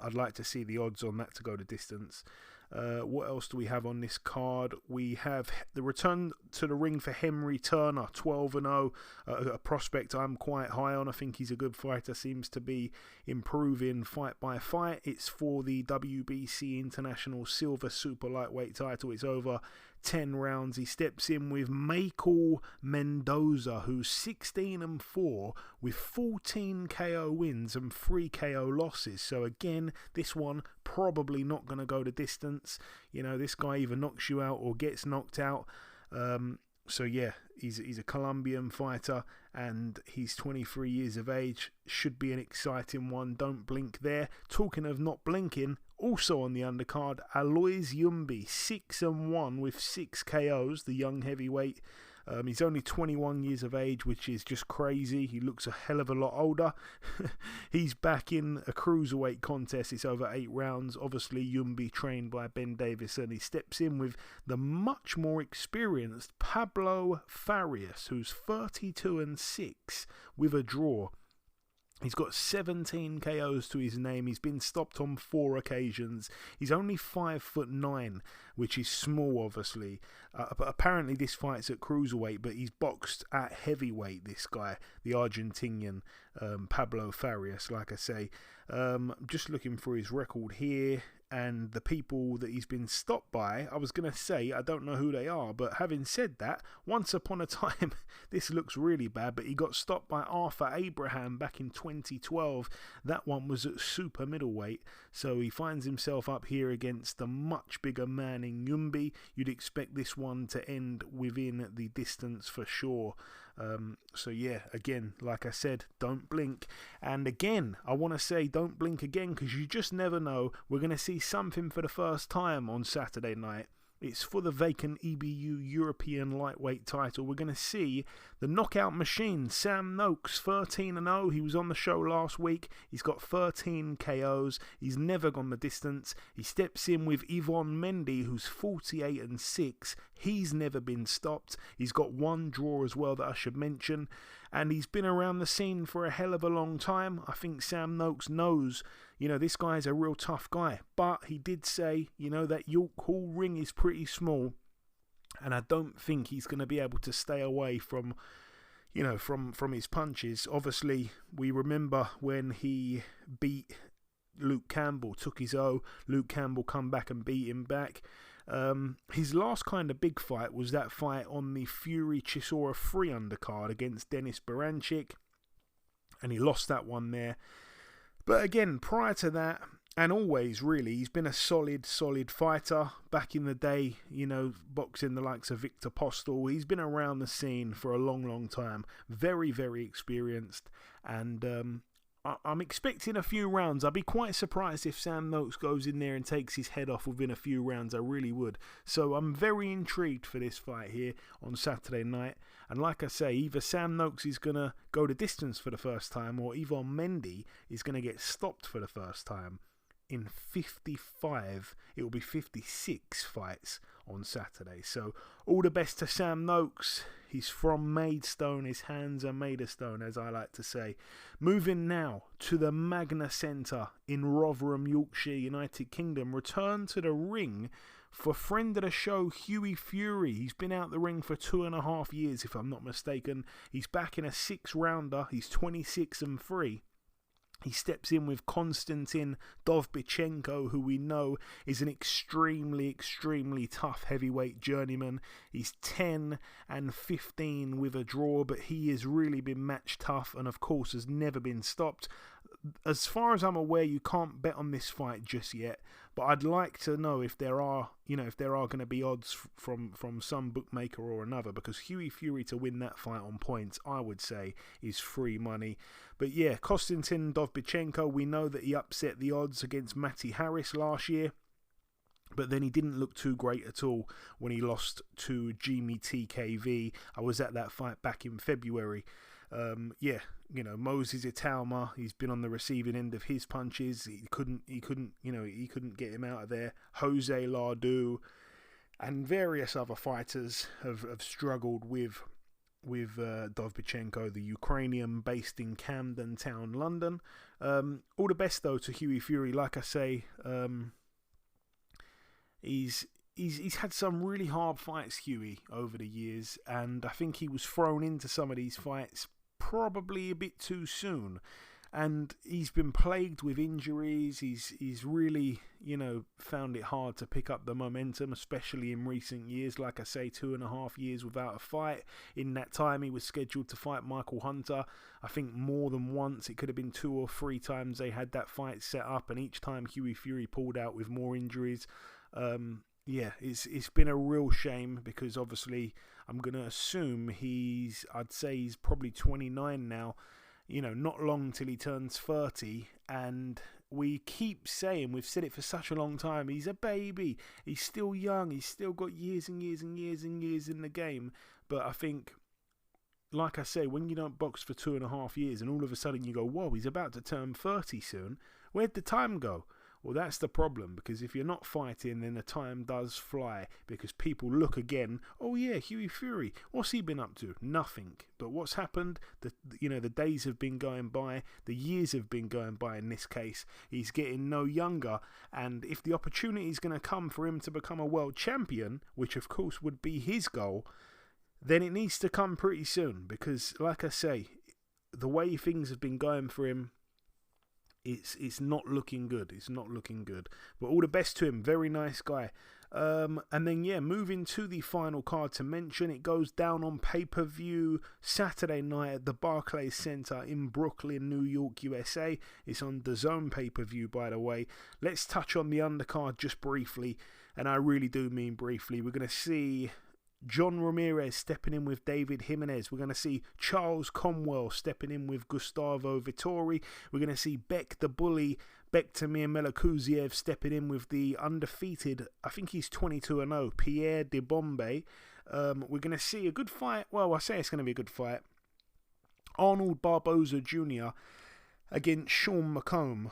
I'd like to see the odds on that to go the distance. What else do we have on this card? We have the return to the ring for Henry Turner, 12-0, a prospect I'm quite high on. I think he's a good fighter, seems to be improving fight by fight. It's for the WBC International Silver Super Lightweight title. It's over 10 rounds. He steps in with Michael Mendoza, who's 16-4 with 14 KO wins and 3 KO losses. So again, this one probably not going to go the distance. This guy either knocks you out or gets knocked out. So yeah, he's a Colombian fighter, and he's 23 years of age. Should be an exciting one. Don't blink there. Talking of not blinking, also on the undercard, Alois Yumbi, 6-1 with 6 KOs, the young heavyweight. He's only 21 years of age, which is just crazy. He looks a hell of a lot older. He's back in a cruiserweight contest. It's over 8 rounds. Obviously, Yumbi trained by Ben Davis, and he steps in with the much more experienced Pablo Farias, who's 32-6 with a draw. He's got 17 KOs to his name. He's been stopped on 4 occasions. He's only 5'9", which is small, obviously. But apparently this fight's at cruiserweight, but he's boxed at heavyweight, this guy, the Argentinian Pablo Farias, like I say. Just looking for his record here, and the people that he's been stopped by, I was going to say, I don't know who they are, but having said that, once upon a time, this looks really bad, but he got stopped by Arthur Abraham back in 2012. That one was at super middleweight, so he finds himself up here against the much bigger man in Yumbi. You'd expect this one to end within the distance for sure. So yeah, again, like I said, don't blink. And again, I want to say don't blink again, because you just never know. We're going to see something for the first time on Saturday night. It's for the vacant EBU European lightweight title. We're going to see the knockout machine, Sam Noakes, 13-0. He was on the show last week. He's got 13 KOs. He's never gone the distance. He steps in with Yvonne Mendy, who's 48-6. He's never been stopped. He's got 1 draw as well that I should mention. And he's been around the scene for a hell of a long time. I think Sam Noakes knows, this guy's a real tough guy. But he did say, that York Hall ring is pretty small. And I don't think he's going to be able to stay away from his punches. Obviously, we remember when he beat Luke Campbell, took his O. Luke Campbell come back and beat him back. His last kind of big fight was that fight on the Fury Chisora 3 undercard against Denis Baranchyk, and he lost that one there. But again, prior to that, and always really, he's been a solid fighter. Back in the day, boxing the likes of Victor Postel, he's been around the scene for a long time. Very, very experienced, and I'm expecting a few rounds. I'd be quite surprised if Sam Noakes goes in there and takes his head off within a few rounds. I really would. So I'm very intrigued for this fight here on Saturday night. And like I say, either Sam Noakes is going to go the distance for the first time, or Yvonne Mendy is going to get stopped for the first time. In 55, it will be 56 fights on Saturday. So all the best to Sam Noakes. He's from Maidstone. His hands are made of stone, as I like to say. Moving now to the Magna Centre in Rotherham, Yorkshire, United Kingdom. Return to the ring for friend of the show, Hughie Fury. He's been out the ring for 2.5 years, if I'm not mistaken. He's back in a 6-rounder. He's 26-3. He steps in with Konstantin Dovbychenko, who we know is an extremely tough heavyweight journeyman. He's 10-15 with a draw, but he has really been match tough and, of course, has never been stopped. As far as I'm aware, you can't bet on this fight just yet, but I'd like to know if there are going to be odds from some bookmaker or another, because Hughie Fury to win that fight on points, I would say, is free money. But yeah, Konstantin Dovbychenko, we know that he upset the odds against Matty Harris last year, but then he didn't look too great at all when he lost to Jimmy TKV. I was at that fight back in February. Moses Italma, he's been on the receiving end of his punches. He couldn't get him out of there. Jose Lardu and various other fighters have struggled with Dovbychenko, the Ukrainian based in Camden Town, London. All the best though to Hughie Fury. Like I say, he's had some really hard fights, Hughie, over the years, and I think he was thrown into some of these fights probably a bit too soon, and he's been plagued with injuries. He's really found it hard to pick up the momentum, especially in recent years. Like I say, 2.5 years without a fight. In that time, he was scheduled to fight Michael Hunter. I think more than once. It could have been 2 or 3 times they had that fight set up, and each time Hughie Fury pulled out with more injuries. yeah, it's been a real shame because obviously I'm going to assume I'd say he's probably 29 now, not long till he turns 30, and we keep saying, we've said it for such a long time, he's a baby, he's still young, he's still got years and years and years and years in the game. But I think, like I say, when you don't box for 2.5 years and all of a sudden you go, whoa, he's about to turn 30 soon, where'd the time go? Well, that's the problem, because if you're not fighting, then the time does fly, because people look again, oh yeah, Hughie Fury, what's he been up to? Nothing. But what's happened? The days have been going by, the years have been going by in this case. He's getting no younger, and if the opportunity is going to come for him to become a world champion, which of course would be his goal, then it needs to come pretty soon, because like I say, the way things have been going for him, it's not looking good. It's not looking good. But all the best to him. Very nice guy. And then, moving to the final card to mention, it goes down on pay-per-view Saturday night at the Barclays Center in Brooklyn, New York, USA. It's on the DAZN pay-per-view, by the way. Let's touch on the undercard just briefly, and I really do mean briefly. We're going to see John Ramirez stepping in with David Jimenez. We're going to see Charles Conwell stepping in with Gustavo Vittori. We're going to see Beck the Bully, Bektamir Melakuziev stepping in with the undefeated, I think he's 22-0, Pierre de Bombay. We're going to see a good fight. Well, I say it's going to be a good fight. Arnold Barboza Jr. against Sean McComb.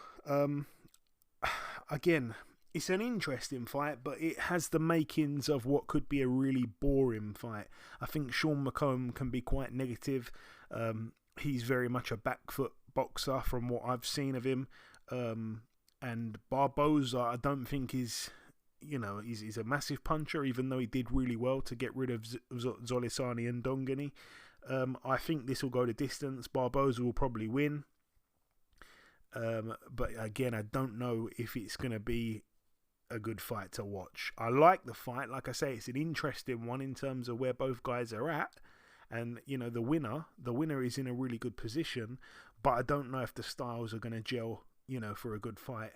Again, it's an interesting fight, but it has the makings of what could be a really boring fight. I think Sean McComb can be quite negative. He's very much a back foot boxer from what I've seen of him. And Barboza, I don't think he's a massive puncher, even though he did really well to get rid of Zolisani and Dongani. I think this will go the distance. Barboza will probably win. But again, I don't know if it's going to be a good fight to watch. I like the fight. Like I say, it's an interesting one in terms of where both guys are at. And, the winner is in a really good position. But I don't know if the styles are going to gel, for a good fight.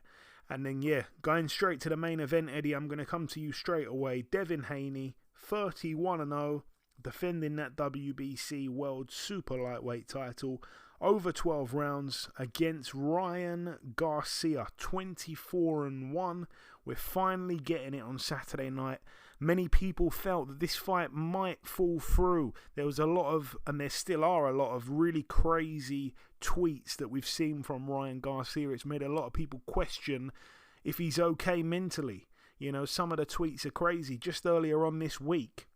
And then, going straight to the main event, Eddie, I'm going to come to you straight away. Devin Haney, 31-0, defending that WBC World Super Lightweight title. Over 12 rounds against Ryan Garcia, 24-1. We're finally getting it on Saturday night. Many people felt that this fight might fall through. There was a lot of, and there still are a lot of really crazy tweets that we've seen from Ryan Garcia. It's made a lot of people question if he's okay mentally. Some of the tweets are crazy. Just earlier on this week,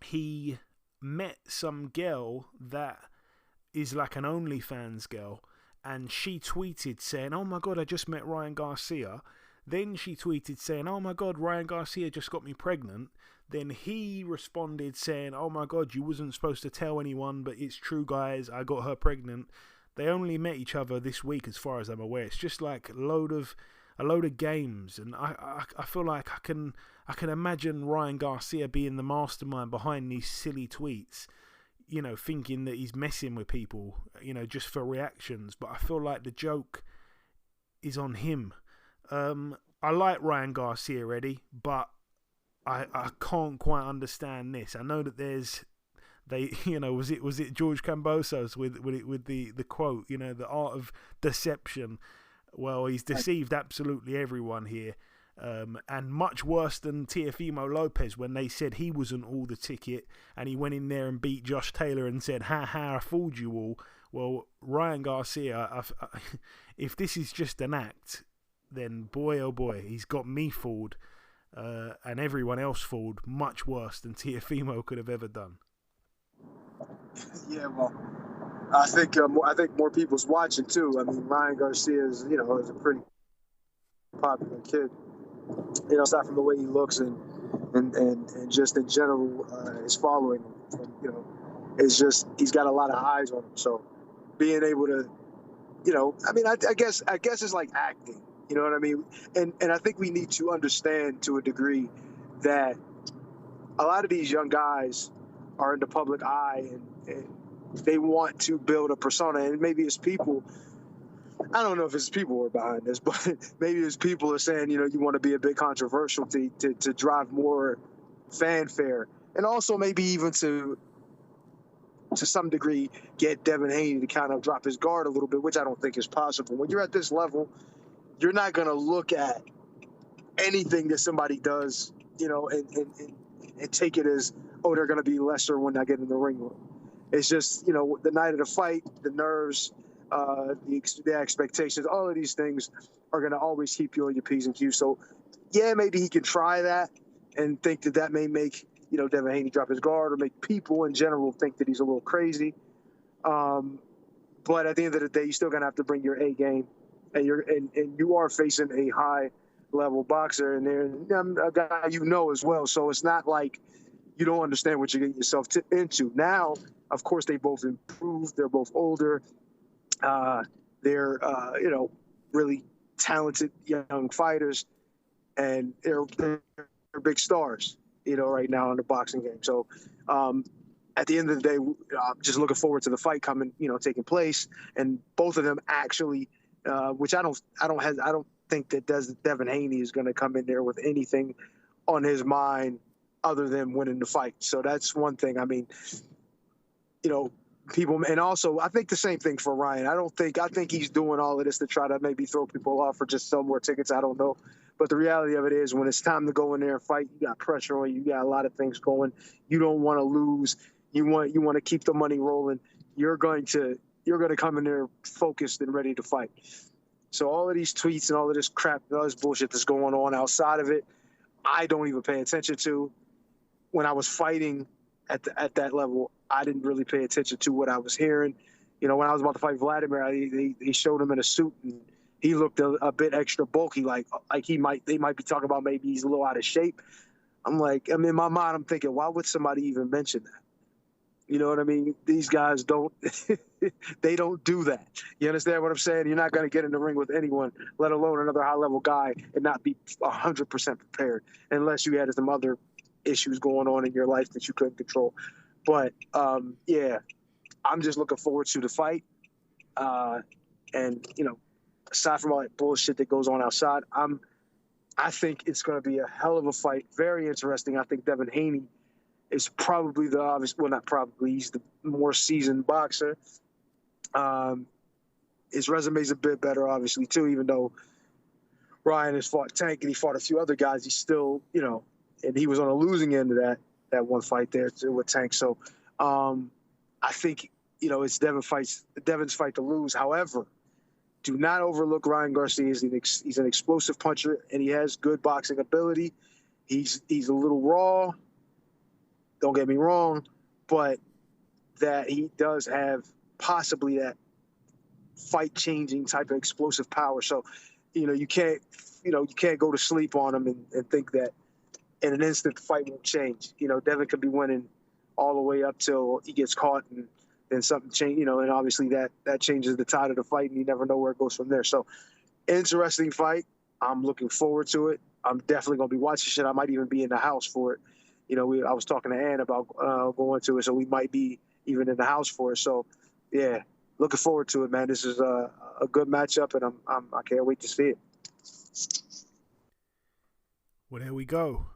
he met some girl that is like an OnlyFans girl, and she tweeted saying, oh my god, I just met Ryan Garcia. Then she tweeted saying, oh my god, Ryan Garcia just got me pregnant. Then he responded saying, oh my god, you wasn't supposed to tell anyone, but it's true guys, I got her pregnant. They only met each other this week as far as I'm aware. It's just like a load of games, and I feel like I can imagine Ryan Garcia being the mastermind behind these silly tweets, thinking that he's messing with people, just for reactions. But I feel like the joke is on him. I like Ryan Garcia, Eddie, but I can't quite understand this. I know that was it George Cambosos with the quote, the art of deception. Well, he's deceived absolutely everyone here. And much worse than Teofimo Lopez when they said he wasn't all the ticket and he went in there and beat Josh Taylor and said, ha, I fooled you all. Well, Ryan Garcia, if this is just an act, then boy, oh boy, he's got me fooled and everyone else fooled much worse than Teofimo could have ever done. Yeah, well, I think more people's watching too. I mean, Ryan Garcia is a pretty popular kid. Aside from the way he looks and just in general, his following, it's just he's got a lot of eyes on him. So being able to, I guess it's like acting. You know what I mean? And I think we need to understand to a degree that a lot of these young guys are in the public eye and they want to build a persona, and maybe it's people I don't know if it's people who are behind this, but maybe there's people who are saying, you want to be a bit controversial to drive more fanfare, and also maybe even to some degree get Devin Haney to kind of drop his guard a little bit, which I don't think is possible. When you're at this level, you're not going to look at anything that somebody does, and take it as, oh, they're going to be lesser when I get in the ring with them. It's just, the night of the fight, the nerves, the expectations, all of these things are going to always keep you on your P's and Q's. So, yeah, maybe he can try that and think that may make, Devin Haney drop his guard or make people in general think that he's a little crazy. But at the end of the day, you're still going to have to bring your A game, and you are facing a high-level boxer, and they're a guy as well. So it's not like you don't understand what you're getting yourself into. Now, of course, they both improved. They're both older. They're really talented young fighters, and they're big stars, right now in the boxing game. So at the end of the day, I'm just looking forward to the fight taking place, and both of them actually, which I don't think that Devin Haney is going to come in there with anything on his mind other than winning the fight. So that's one thing. I mean, people, and also I think the same thing for Ryan. I think he's doing all of this to try to maybe throw people off or just sell more tickets. I don't know. But the reality of it is, when it's time to go in there and fight, you got pressure on you. You got a lot of things going. You don't want to lose. You want to keep the money rolling. You're going to come in there focused and ready to fight. So all of these tweets and all of this crap, all this bullshit that's going on outside of it, I don't even pay attention to. When I was fighting at that level, I didn't really pay attention to what I was hearing. When I was about to fight Vladimir, they showed him in a suit, and he looked a bit extra bulky, like they might be talking about maybe he's a little out of shape. I'm like, in my mind, I'm thinking, why would somebody even mention that? You know what I mean? These guys don't, they don't do that. You understand what I'm saying? You're not going to get in the ring with anyone, let alone another high-level guy, and not be 100% prepared, unless you had some other issues going on in your life that you couldn't control. But, yeah, I'm just looking forward to the fight. And, aside from all that bullshit that goes on outside, I think it's going to be a hell of a fight. Very interesting. I think Devin Haney is probably the obvious, well, not probably, he's the more seasoned boxer. His resume is a bit better, obviously, too, even though Ryan has fought Tank and he fought a few other guys. He's still, and he was on the losing end of that one fight there with Tank. So I think, it's Devin's fight to lose. However, do not overlook Ryan Garcia. He's an explosive puncher, and he has good boxing ability. He's a little raw, don't get me wrong, but that he does have possibly that fight-changing type of explosive power. So, you can't go to sleep on him and think that in an instant the fight won't change. Devin could be winning all the way up till he gets caught and then something change, and obviously that changes the tide of the fight, and you never know where it goes from there. So, interesting fight. I'm looking forward to it. I'm definitely going to be watching shit. I might even be in the house for it. I was talking to Ann about going to it, so we might be even in the house for it. So, yeah, looking forward to it, man. This is a good matchup, and I can't wait to see it. Well, there we go.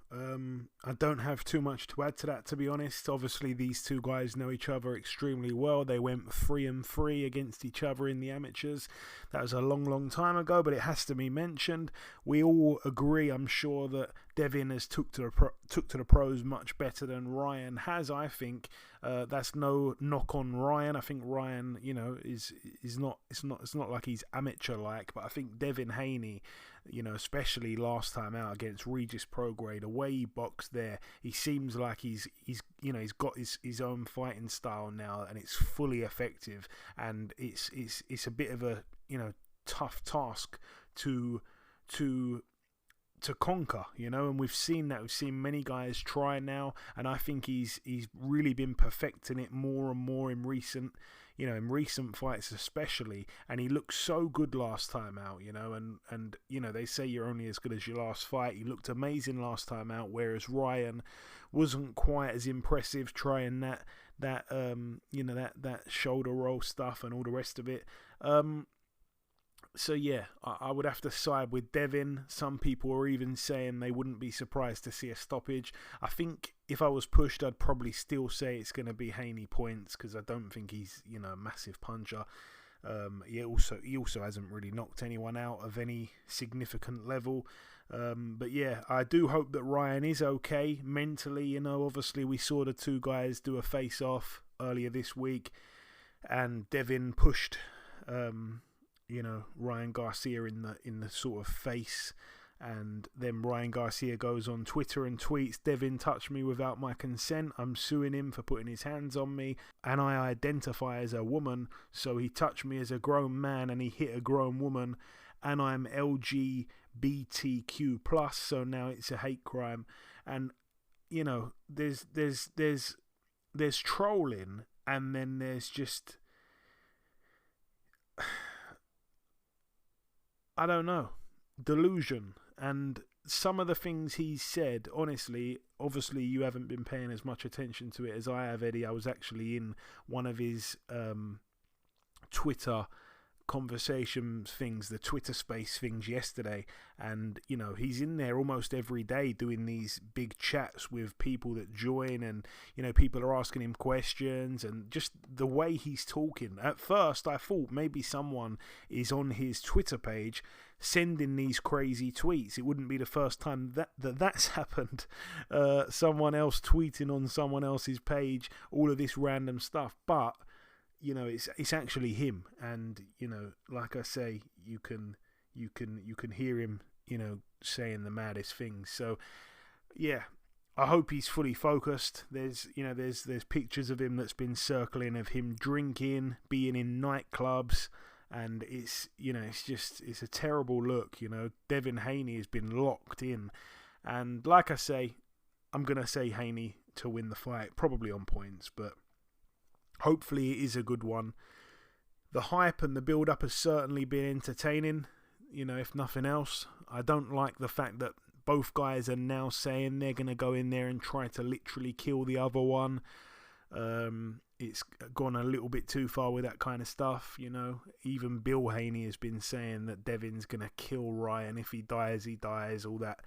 I don't have too much to add to that, to be honest. Obviously, these two guys know each other extremely well. They went 3-3 against each other in the amateurs. That was a long, long time ago, but it has to be mentioned. We all agree, I'm sure, that Devin has took to the pros much better than Ryan has. I think that's no knock on Ryan. I think Ryan, is not. It's not like he's amateur like, but I think Devin Haney, especially last time out against Regis Prograis, the way he boxed there, he seems like he's got his own fighting style now, and it's fully effective. And it's a bit of a tough task to conquer, and we've seen that. We've seen many guys try now, and I think he's really been perfecting it more and more in recent fights especially. And he looked so good last time out, and they say you're only as good as your last fight. He looked amazing last time out, whereas Ryan wasn't quite as impressive trying that shoulder roll stuff and all the rest of it. So yeah, I would have to side with Devin. Some people are even saying they wouldn't be surprised to see a stoppage. I think if I was pushed, I'd probably still say it's going to be Haney points, because I don't think he's, a massive puncher. He also hasn't really knocked anyone out of any significant level. But yeah, I do hope that Ryan is okay mentally. Obviously we saw the two guys do a face-off earlier this week, and Devin pushed Ryan Garcia in the sort of face, and then Ryan Garcia goes on Twitter and tweets, "Devin touched me without my consent. I'm suing him for putting his hands on me, and I identify as a woman, so he touched me as a grown man and he hit a grown woman, and I'm LGBTQ+, so now it's a hate crime." And there's trolling, and then there's just, I don't know, delusion. And some of the things he's said, honestly, obviously you haven't been paying as much attention to it as I have, Eddie. I was actually in one of his Twitter conversation things, the Twitter space things yesterday, and he's in there almost every day doing these big chats with people that join, and people are asking him questions, and just the way he's talking. At first I thought maybe someone is on his Twitter page sending these crazy tweets. It wouldn't be the first time that's happened. Someone else tweeting on someone else's page all of this random stuff, but it's actually him, and like I say, you can hear him, saying the maddest things. So yeah, I hope he's fully focused. There's pictures of him that's been circling of him drinking, being in nightclubs, and it's a terrible look. Devin Haney has been locked in, and like I say, I'm gonna say Haney to win the fight, probably on points, but hopefully it is a good one. The hype and the build-up has certainly been entertaining, if nothing else. I don't like the fact that both guys are now saying they're going to go in there and try to literally kill the other one. It's gone a little bit too far with that kind of stuff, Even Bill Haney has been saying that Devin's going to kill Ryan. If he dies, he dies. All that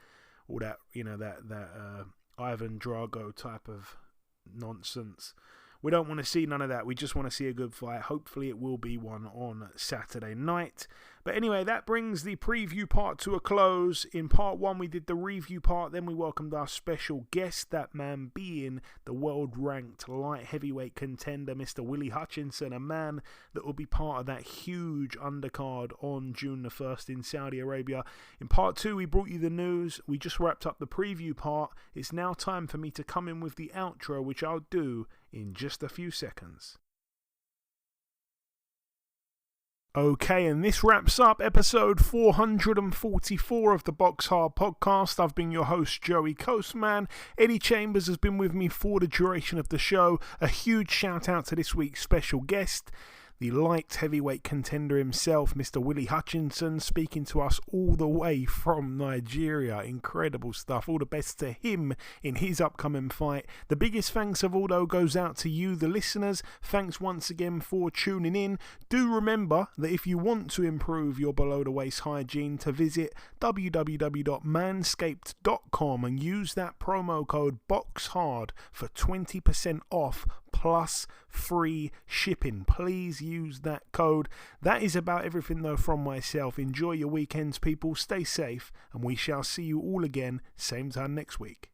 Ivan Drago type of nonsense. We don't want to see none of that. We just want to see a good fight. Hopefully it will be one on Saturday night. But anyway, that brings the preview part to a close. In part one, we did the review part. Then we welcomed our special guest, that man being the world-ranked light heavyweight contender, Mr. Willy Hutchinson, a man that will be part of that huge undercard on June the 1st in Saudi Arabia. In part two, we brought you the news. We just wrapped up the preview part. It's now time for me to come in with the outro, which I'll do in just a few seconds. Okay, and this wraps up episode 444 of the BoxHard Podcast. I've been your host, Joey Coastman. Eddie Chambers has been with me for the duration of the show. A huge shout out to this week's special guest, the light heavyweight contender himself, Mr. Willy Hutchinson, speaking to us all the way from Nigeria. Incredible stuff. All the best to him in his upcoming fight. The biggest thanks of all, though, goes out to you, the listeners. Thanks once again for tuning in. Do remember that if you want to improve your below-the-waist hygiene, to visit www.manscaped.com and use that promo code BoxHard for 20% off plus free shipping. Please use that code. That is about everything, though, from myself. Enjoy your weekends, people. Stay safe, and we shall see you all again same time next week.